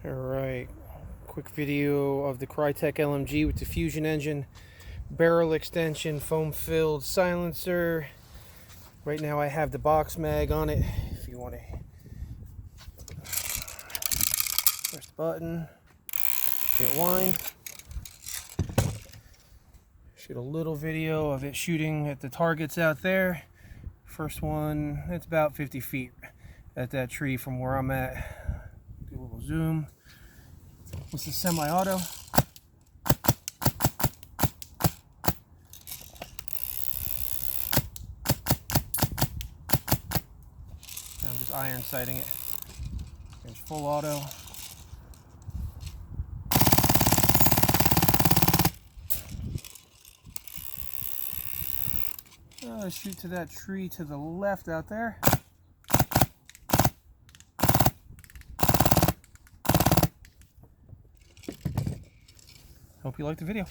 Alright, quick video of the Krytac LMG with the Fusion engine, barrel extension, foam filled silencer. Right now I have the box mag on it. If you want to press the button, hit wind. Shoot a little video of it shooting at the targets out there. First one, it's about 50 feet at that tree from where I'm at. Do a little zoom. This is semi-auto. I'm just iron sighting it. There's full auto. Shoot to that tree to the left out there. Hope you liked the video.